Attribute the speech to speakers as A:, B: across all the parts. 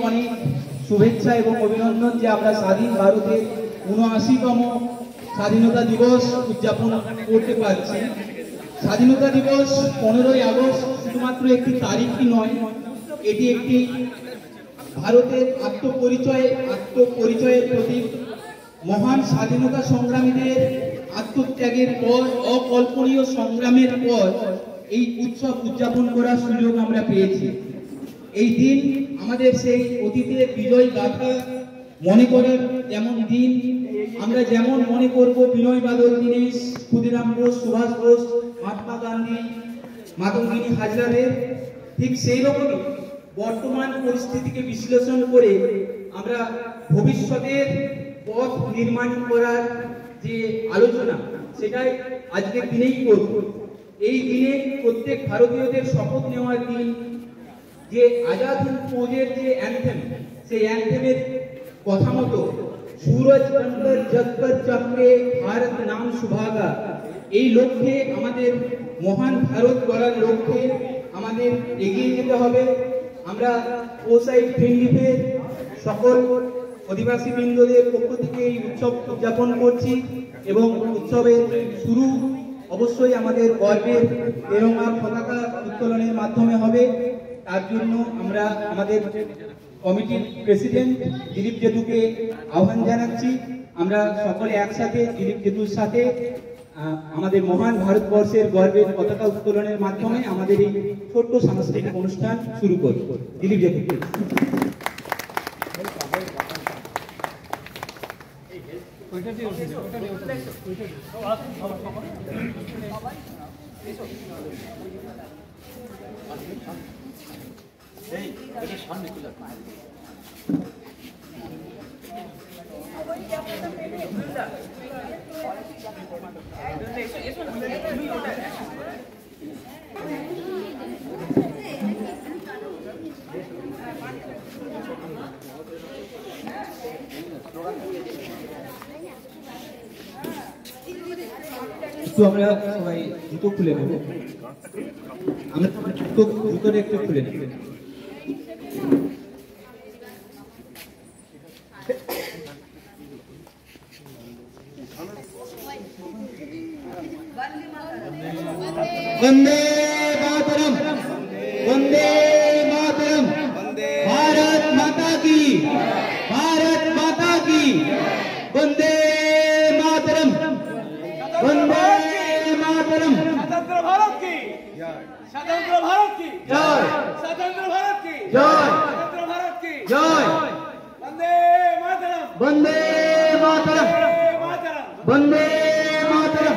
A: অনেক শুভেচ্ছা এবং অভিনন্দন যে আমরা স্বাধীন ভারতের ৭৯তম স্বাধীনতা দিবস উদযাপন করতে পারছি। স্বাধীনতা দিবস 15ই আগস্ট শুধুমাত্র একটি তারিখই নয়, এটি একটি ভারতের আত্মপরিচয়ের প্রতীক। মহান স্বাধীনতা সংগ্রামীদের আত্মত্যাগের পর, অকল্পনীয় সংগ্রামের পর এই উৎসব উদযাপন করার সুযোগ আমরা পেয়েছি। এই দিন আমাদের সেই অতীতের বিজয় গাথা মনে করার যেমন দিন, আমরা যেমন মনে করব বিনয় বাদল দীনেশ, ক্ষুদিরাম বোস, সুভাষ বোস, মহাত্মা গান্ধী, মাতঙ্গিনী হাজরাদের, ঠিক সেই রকমই বর্তমান পরিস্থিতিকে বিশ্লেষণ করে আমরা ভবিষ্যতের পথ নির্মাণ করার যে আলোচনা, সেটাই আজকের দিনেই করব। এই দিনে প্রত্যেক ভারতীয়দের শপথ নেওয়ার দিন, যে আজাদ হিন্দ ফৌজের যে অ্যান্থেম, সেই অ্যান্থেমের কথা মতো सूरज बनकर जग पर चमके भारत नाम सुभागा, এই লক্ষ্যে আমাদের মহান ভারত গড়ার লক্ষ্যে আমাদের এগিয়ে যেতে হবে। আমরা ওসাইড ফিনলিপের সকল অধিবাসী বৃন্দদের পক্ষ থেকে এই উৎসব উদযাপন করছি এবং উৎসবের শুরু অবশ্যই আমাদের গর্বের তেরঙ্গা পতাকা উত্তোলনের মাধ্যমে হবে। তার জন্য আমরা আমাদের কমিটির প্রেসিডেন্ট দিলীপ জেতুকে আহ্বান জানাচ্ছি। আমরা সকলে একসাথে দিলীপ জেতুর সাথে আমাদের মহান ভারতবর্ষের গর্বের পতাকা উত্তোলনের মাধ্যমে আমাদের এই ছোট্ট সাংস্কৃতিক অনুষ্ঠান শুরু করব। দিলীপ জেতু। তো আমরা সবাই জুতো খুলে নেব, আমরা জুতোর একটু খুলে নেব। वंदे मातरम, वंदे मातरम, भारत माता की, भारत माता की, वंदे मातरम, वंदे मातरम। स्वतंत्र भारत की जय, स्वतंत्र भारत की जय, स्वतंत्र भारत की जय, स्वतंत्र भारत की जय। वंदे मातरम, वंदे मातरम, वंदे मातरम,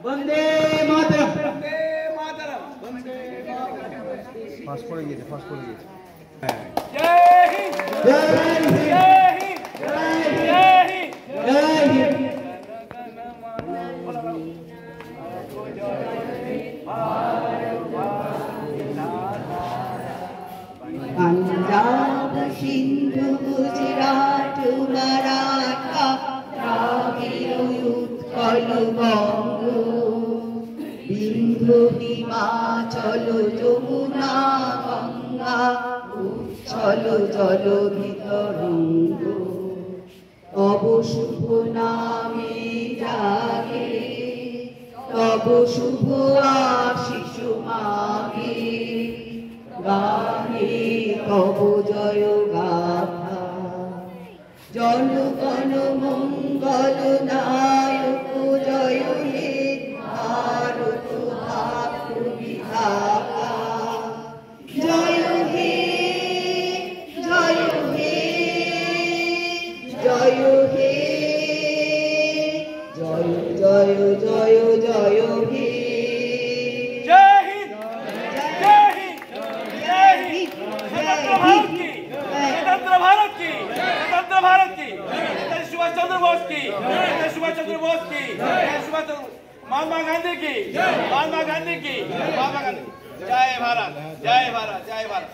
A: वंदे मातरम, वंदे मातरम, वंदे मातरम। फास्ट पड़ गई, फास्ट पड़ गई। जय हिंद, जय हिंद, जय हिंद, जय हिंद, जय हिंद।
B: पंजाब सिंधु गुजरात मराठा द्राविड़ उत्कल बंग, बिंदु हिमाचल যমুনা গঙ্গা উচ্ছল জল বিতরঙ্গ, তব শুভ নামে জাগে, তব শুভ আশিস মাগে, গানে তব জয় গাথা। জনগণ মঙ্গল নায়ক জয় হে, ভারত ভাতৃ বিধাতা জয় হে, জয় হে, জয় হে, জয় জয় জয় জয় হে।
C: महात्मा गांधी की, महात्मा गांधी की, महात्मा गांधी। जय भारत, जय भारत, जय भारत।